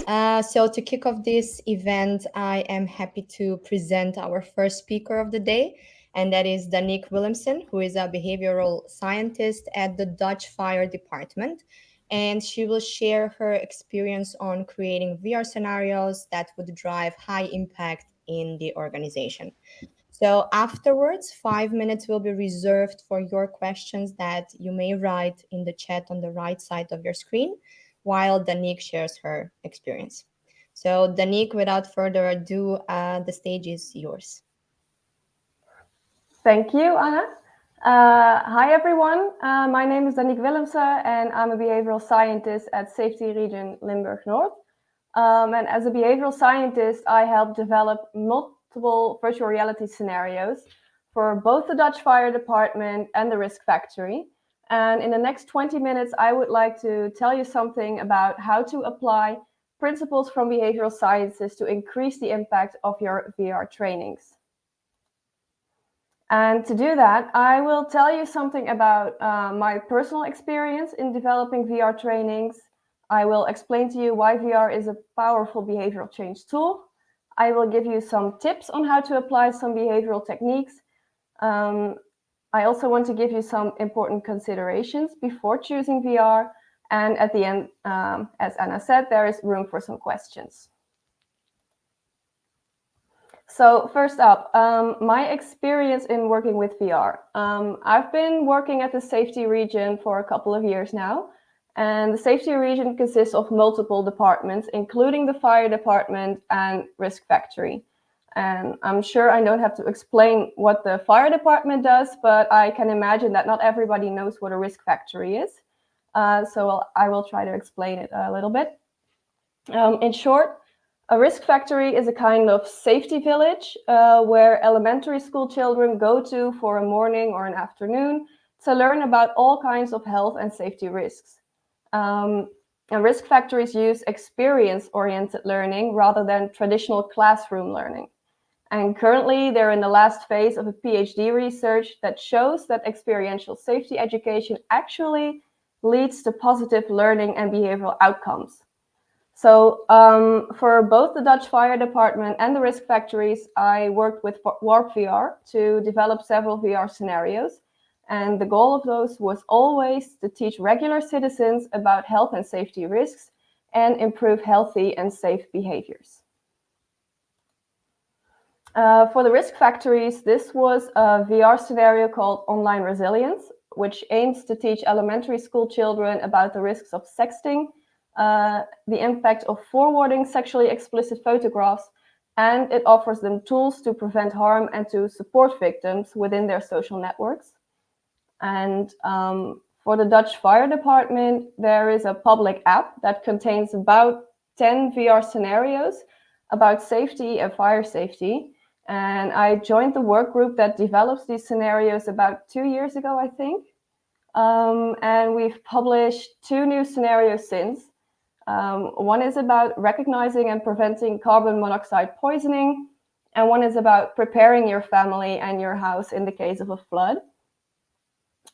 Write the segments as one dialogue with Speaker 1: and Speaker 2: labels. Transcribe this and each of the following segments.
Speaker 1: So to kick off this event, I am happy to present our first speaker of the day, and that is Danique Willemsen, who is a behavioral scientist at the Dutch Fire Department. And she will share her experience on creating VR scenarios that would drive high impact in the organization. So afterwards, 5 minutes will be reserved for your questions that you may write in the chat on the right side of your screen while Danique shares her experience. So Danique, without further ado, the stage is yours.
Speaker 2: Thank you, Anna. Hi, everyone. My name is Danique Willemsen, and I'm a behavioral scientist at Safety Region Limburg North. And as a behavioral scientist, I help develop multiple virtual reality scenarios for both the Dutch Fire Department and the Risk Factory. And in the next 20 minutes, I would like to tell you something about how to apply principles from behavioral sciences to increase the impact of your VR trainings. And to do that, I will tell you something about my personal experience in developing VR trainings. I will explain to you why VR is a powerful behavioral change tool. I will give you some tips on how to apply some behavioral techniques. I also want to give you some important considerations before choosing VR. And at the end, as Anna said, there is room for some questions. So first up, my experience in working with VR. I've been working at the safety region for a couple of years now, and the safety region consists of multiple departments, including the fire department and risk factory. And I'm sure I don't have to explain what the fire department does, but I can imagine that not everybody knows what a risk factory is. So I will try to explain it a little bit. In short, a risk factory is a kind of safety village where elementary school children go to for a morning or an afternoon to learn about all kinds of health and safety risks. And risk factories use experience-oriented learning rather than traditional classroom learning. And currently, they're in the last phase of a PhD research that shows that experiential safety education actually leads to positive learning and behavioral outcomes. So for both the Dutch Fire Department and the risk factories, I worked with Warp VR to develop several VR scenarios. And the goal of those was always to teach regular citizens about health and safety risks and improve healthy and safe behaviors. For the risk factories, this was a VR scenario called Online Resilience, which aims to teach elementary school children about the risks of sexting, the impact of forwarding sexually explicit photographs, and it offers them tools to prevent harm and to support victims within their social networks. And for the Dutch Fire Department, there is a public app that contains about 10 VR scenarios about safety and fire safety. And I joined the work group that develops these scenarios about 2 years ago, I think. And we've published 2 new scenarios since. One is about recognizing and preventing carbon monoxide poisoning, and one is about preparing your family and your house in the case of a flood.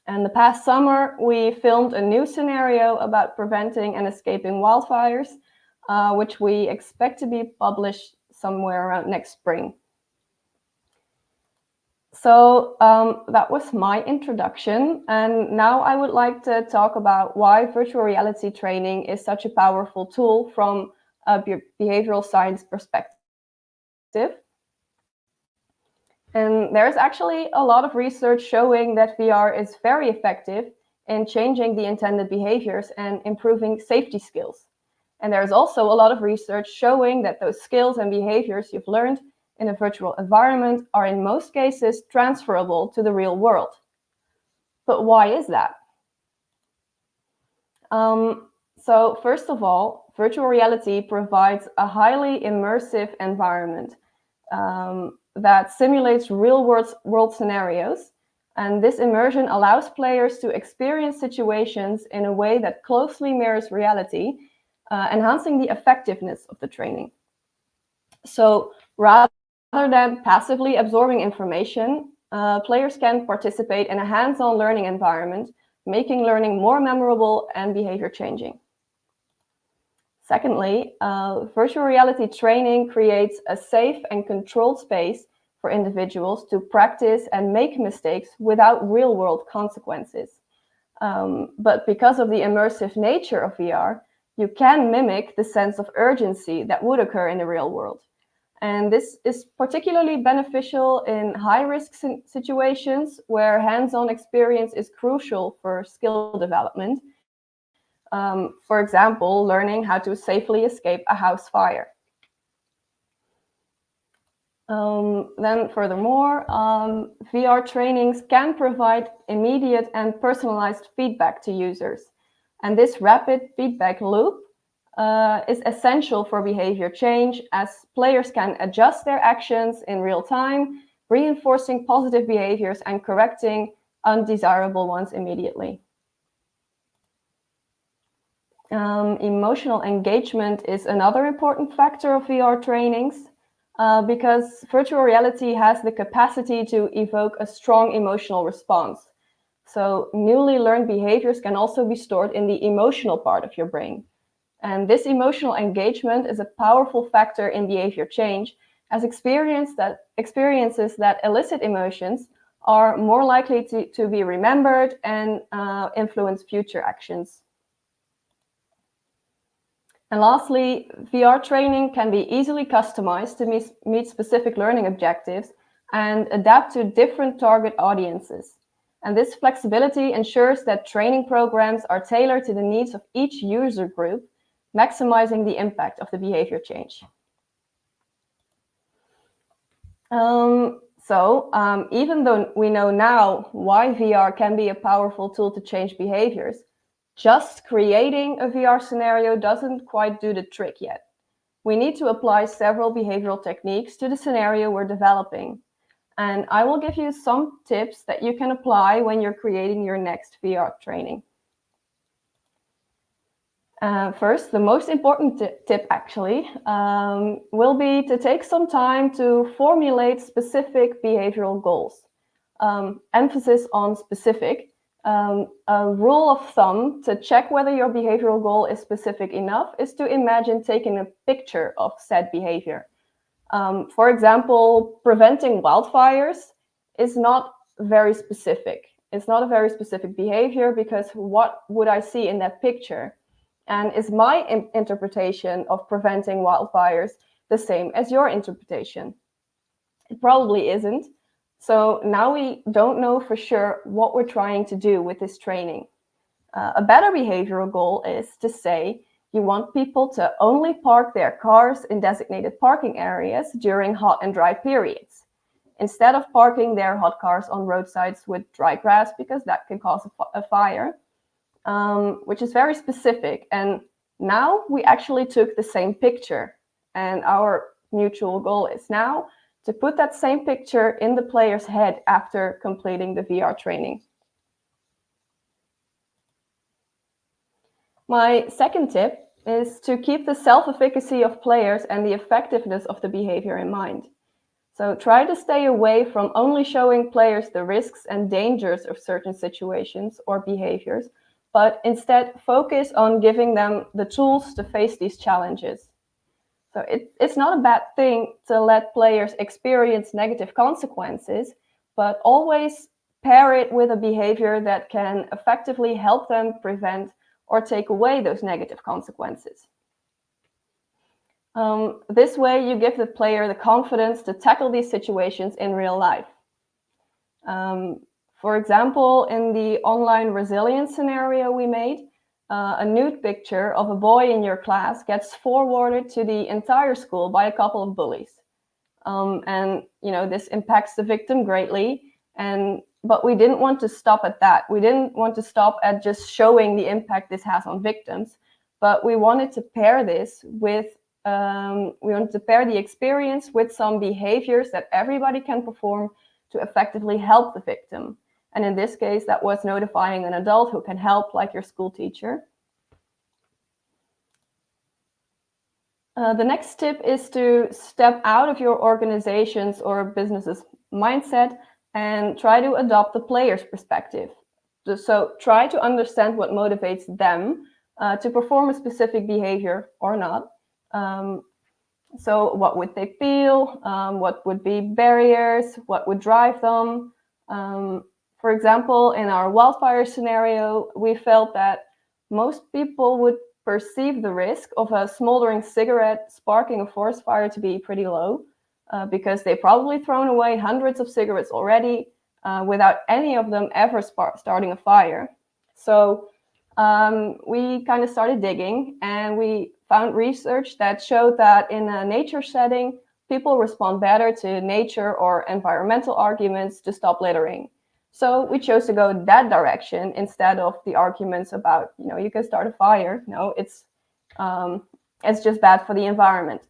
Speaker 2: And the past summer, we filmed a new scenario about preventing and escaping wildfires, which we expect to be published somewhere around next spring. So that was my introduction, and now I would like to talk about why virtual reality training is such a powerful tool from a behavioral science perspective. And there's actually a lot of research showing that VR is very effective in changing the intended behaviors and improving safety skills. And there's also a lot of research showing that those skills and behaviors you've learned in a virtual environment are in most cases transferable to the real world. But why is that? So first of all, virtual reality provides a highly immersive environment that simulates real world scenarios. And this immersion allows players to experience situations in a way that closely mirrors reality, enhancing the effectiveness of the training. So rather than passively absorbing information, players can participate in a hands-on learning environment, making learning more memorable and behavior changing. Secondly, virtual reality training creates a safe and controlled space for individuals to practice and make mistakes without real-world consequences. But because of the immersive nature of VR, you can mimic the sense of urgency that would occur in the real world. And this is particularly beneficial in high-risk situations where hands-on experience is crucial for skill development. For example, learning how to safely escape a house fire. Then furthermore, VR trainings can provide immediate and personalized feedback to users. And this rapid feedback loop is essential for behavior change, as players can adjust their actions in real time, reinforcing positive behaviors and correcting undesirable ones immediately. Emotional engagement is another important factor of VR trainings. Because virtual reality has the capacity to evoke a strong emotional response. So newly learned behaviors can also be stored in the emotional part of your brain. And this emotional engagement is a powerful factor in behavior change, as experiences that elicit emotions are more likely to be remembered and influence future actions. And lastly, VR training can be easily customized to meet specific learning objectives and adapt to different target audiences. And this flexibility ensures that training programs are tailored to the needs of each user group, maximizing the impact of the behavior change. Even though we know now why VR can be a powerful tool to change behaviors, just creating a VR scenario doesn't quite do the trick yet. We need to apply several behavioral techniques to the scenario we're developing. And I will give you some tips that you can apply when you're creating your next VR training. First, the most important tip actually will be to take some time to formulate specific behavioral goals. Emphasis on specific. A rule of thumb to check whether your behavioral goal is specific enough is to imagine taking a picture of said behavior. For example, preventing wildfires is not very specific. It's not a very specific behavior because what would I see in that picture? And is my interpretation of preventing wildfires the same as your interpretation? It probably isn't. So now we don't know for sure what we're trying to do with this training. A better behavioral goal is to say you want people to only park their cars in designated parking areas during hot and dry periods, instead of parking their hot cars on roadsides with dry grass, because that can cause a fire, which is very specific. And now we actually took the same picture, and our mutual goal is now to put that same picture in the player's head after completing the VR training. My second tip is to keep the self-efficacy of players and the effectiveness of the behavior in mind. So try to stay away from only showing players the risks and dangers of certain situations or behaviors, but instead focus on giving them the tools to face these challenges. So it's not a bad thing to let players experience negative consequences, but always pair it with a behavior that can effectively help them prevent or take away those negative consequences. This way, you give the player the confidence to tackle these situations in real life. For example, in the online resilience scenario we made, a nude picture of a boy in your class gets forwarded to the entire school by a couple of bullies. And this impacts the victim greatly. But we didn't want to stop at that. We didn't want to stop at just showing the impact this has on victims, but we wanted to pair this with, we wanted to pair the experience with some behaviors that everybody can perform to effectively help the victim. And in this case, that was notifying an adult who can help, like your school teacher. The next tip is to step out of your organization's or business's mindset and try to adopt the player's perspective. So try to understand what motivates them to perform a specific behavior or not. So what would they feel? What would be barriers? What would drive them? For example, in our wildfire scenario, we felt that most people would perceive the risk of a smoldering cigarette sparking a forest fire to be pretty low, because they've probably thrown away hundreds of cigarettes already without any of them ever starting a fire. So we kind of started digging, and we found research that showed that in a nature setting, people respond better to nature or environmental arguments to stop littering. So we chose to go that direction instead of the arguments about, you can start a fire. No, it's just bad for the environment.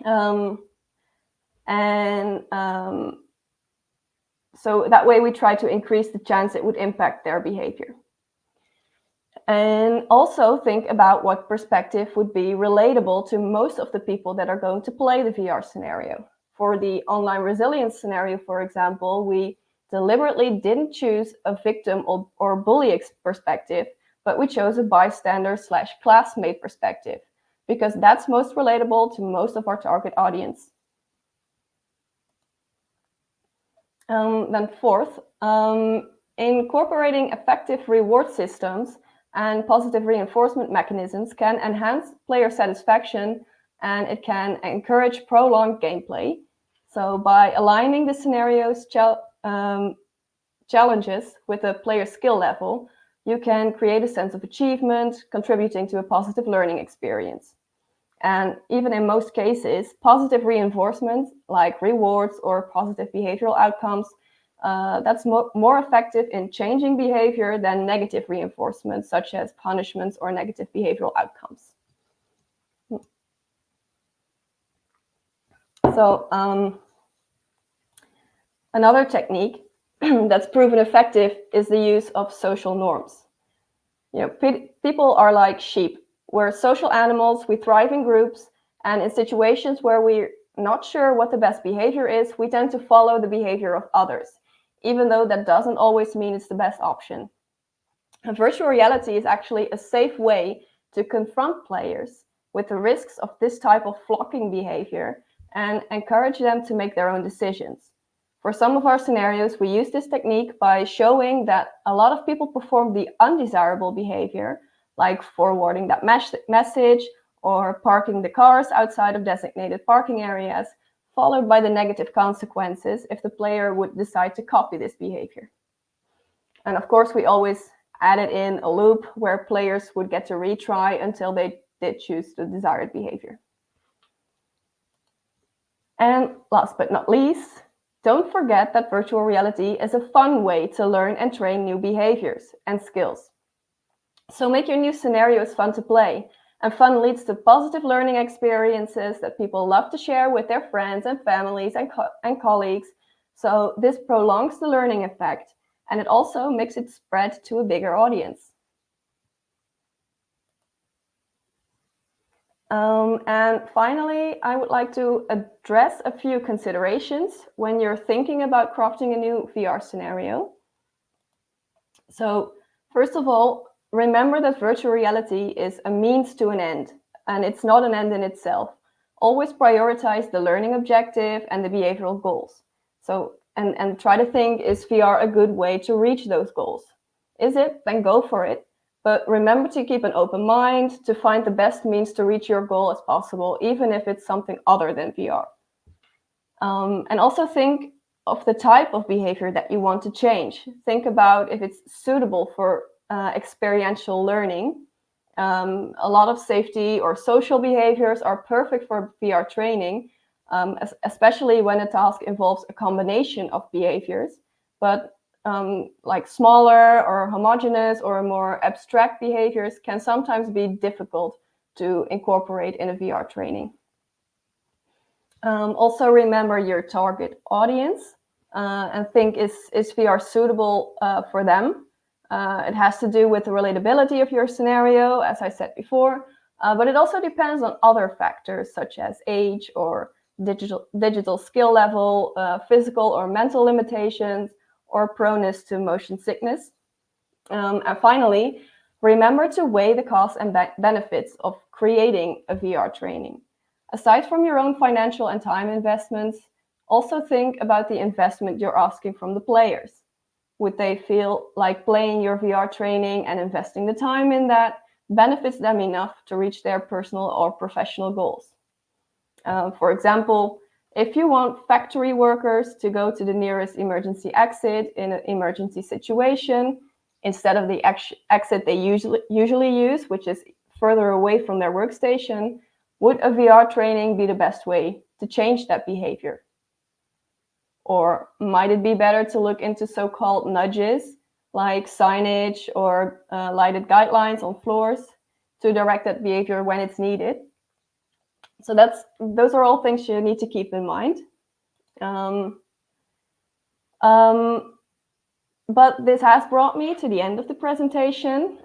Speaker 2: So that way we try to increase the chance it would impact their behavior. And also think about what perspective would be relatable to most of the people that are going to play the VR scenario. For the online resilience scenario, for example, we deliberately didn't choose a victim or bully perspective, but we chose a bystander/classmate perspective, because that's most relatable to most of our target audience. Then fourth, incorporating effective reward systems and positive reinforcement mechanisms can enhance player satisfaction, and it can encourage prolonged gameplay. So by aligning the scenario's challenges with a player's skill level, you can create a sense of achievement, contributing to a positive learning experience. And even in most cases, positive reinforcement, like rewards or positive behavioral outcomes, that's more effective in changing behavior than negative reinforcement, such as punishments or negative behavioral outcomes. So another technique that's proven effective is the use of social norms. People are like sheep. We're social animals, we thrive in groups, and in situations where we're not sure what the best behavior is, we tend to follow the behavior of others, even though that doesn't always mean it's the best option. And virtual reality is actually a safe way to confront players with the risks of this type of flocking behavior and encourage them to make their own decisions. For some of our scenarios, we use this technique by showing that a lot of people perform the undesirable behavior, like forwarding that message or parking the cars outside of designated parking areas, followed by the negative consequences if the player would decide to copy this behavior. And of course, we always added in a loop where players would get to retry until they did choose the desired behavior. And last but not least, don't forget that virtual reality is a fun way to learn and train new behaviors and skills. So make your new scenarios fun to play, and fun leads to positive learning experiences that people love to share with their friends and families and colleagues. So this prolongs the learning effect, and it also makes it spread to a bigger audience. And finally, I would like to address a few considerations when you're thinking about crafting a new VR scenario. So first of all, remember that virtual reality is a means to an end, and it's not an end in itself. Always prioritize the learning objective and the behavioral goals. So, and try to think, is VR a good way to reach those goals? Is it? Then go for it. But remember to keep an open mind to find the best means to reach your goal as possible, even if it's something other than VR. And also think of the type of behavior that you want to change. Think about if it's suitable for experiential learning. A lot of safety or social behaviors are perfect for VR training, especially when a task involves a combination of behaviors. But like smaller or homogeneous or more abstract behaviors can sometimes be difficult to incorporate in a VR training. Also remember your target audience and think, is VR suitable for them? It has to do with the relatability of your scenario, as I said before, but it also depends on other factors such as age or digital skill level, physical or mental limitations, or proneness to motion sickness. And finally, Remember to weigh the costs and benefits of creating a VR training. Aside from your own financial and time investments, also think about the investment you're asking from the players. Would they feel like playing your VR training and investing the time in that benefits them enough to reach their personal or professional goals? For example, if you want factory workers to go to the nearest emergency exit in an emergency situation, instead of the exit they usually use, which is further away from their workstation, would a VR training be the best way to change that behavior? Or might it be better to look into so-called nudges, like signage or lighted guidelines on floors to direct that behavior when it's needed? So those are all things you need to keep in mind. But this has brought me to the end of the presentation.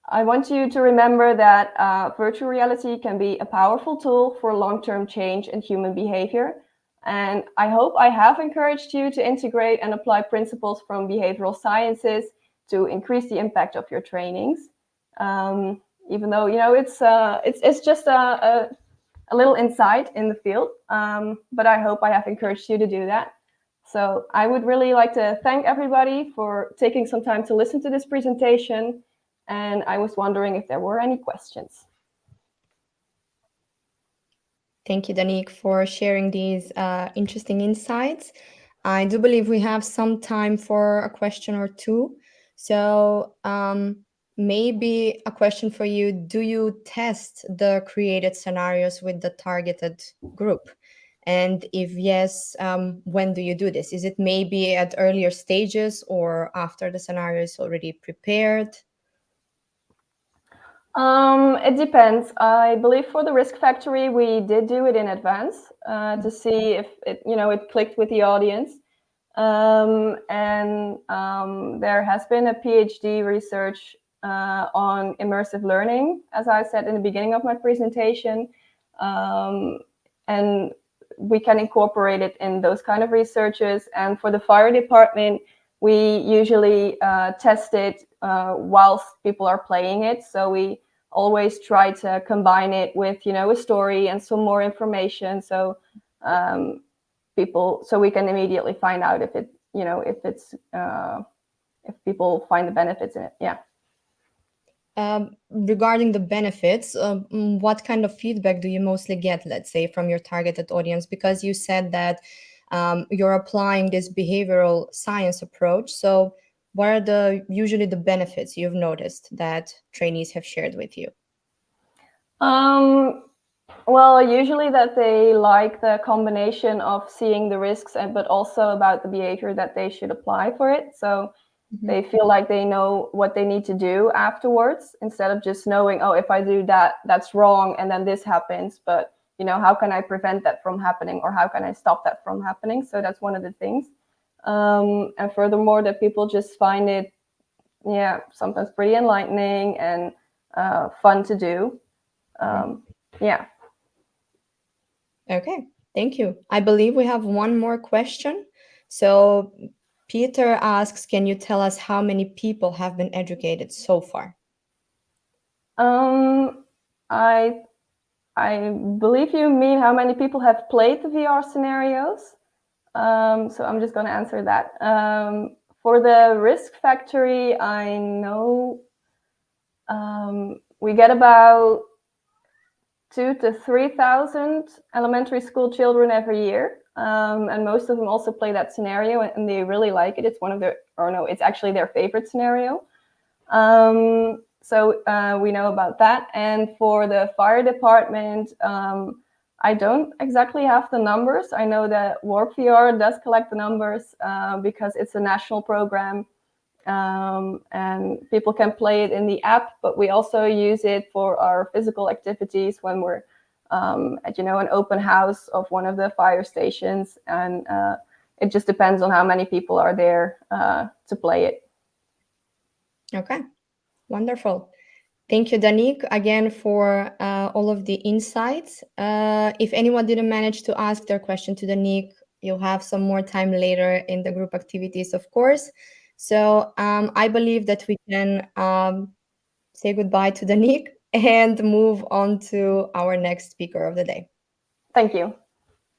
Speaker 2: I want you to remember that virtual reality can be a powerful tool for long-term change in human behavior. And I hope I have encouraged you to integrate and apply principles from behavioral sciences to increase the impact of your trainings. Even though, you know, it's just a little insight in the field, but I hope I have encouraged you to do that. So I would really like to thank everybody for taking some time to listen to this presentation. And I was wondering if there were any questions.
Speaker 1: Thank you, Danique, for sharing these interesting insights. I do believe we have some time for a question or two. So maybe a question for you. Do you test the created scenarios with the targeted group? And if yes, when do you do this? Is it maybe at earlier stages or after the scenario is already prepared?
Speaker 2: It depends. I believe for the Risk Factory, we did do it in advance to see if it clicked with the audience. And there has been a PhD research on immersive learning, as I said in the beginning of my presentation. And we can incorporate it in those kind of researches. And for the fire department, we usually test it whilst people are playing it. So we always try to combine it with, a story and some more information. So so we can immediately find out if people find the benefits in it. Yeah.
Speaker 1: Regarding the benefits, what kind of feedback do you mostly get, let's say, from your targeted audience? Because you said that you're applying this behavioral science approach. So what are usually the benefits you've noticed that trainees have shared with you?
Speaker 2: Well, usually that they like the combination of seeing the risks, but also about the behavior that they should apply for it. So they feel like they know what they need to do afterwards, instead of just knowing, oh, if I do that, that's wrong, and then this happens. But, how can I prevent that from happening, or how can I stop that from happening? So that's one of the things. And furthermore, that people just find it, sometimes pretty enlightening and fun to do. Yeah.
Speaker 1: Okay, thank you. I believe we have one more question. So Peter asks, can you tell us how many people have been educated so far?
Speaker 2: I believe you mean how many people have played the VR scenarios. So I'm just going to answer that. For the Risk Factory, I know we get about 2,000 to 3,000 elementary school children every year. And most of them also play that scenario, and they really like it. It's it's actually their favorite scenario. So we know about that. And for the fire department, I don't exactly have the numbers. I know that Warp VR does collect the numbers because it's a national program. And people can play it in the app, but we also use it for our physical activities when we're at an open house of one of the fire stations, and it just depends on how many people are there to play it.
Speaker 1: Okay, wonderful. Thank you, Danique, again for all of the insights. If anyone didn't manage to ask their question to Danique, you'll have some more time later in the group activities, of course. So I believe that we can say goodbye to Danique and move on to our next speaker of the day.
Speaker 2: Thank you.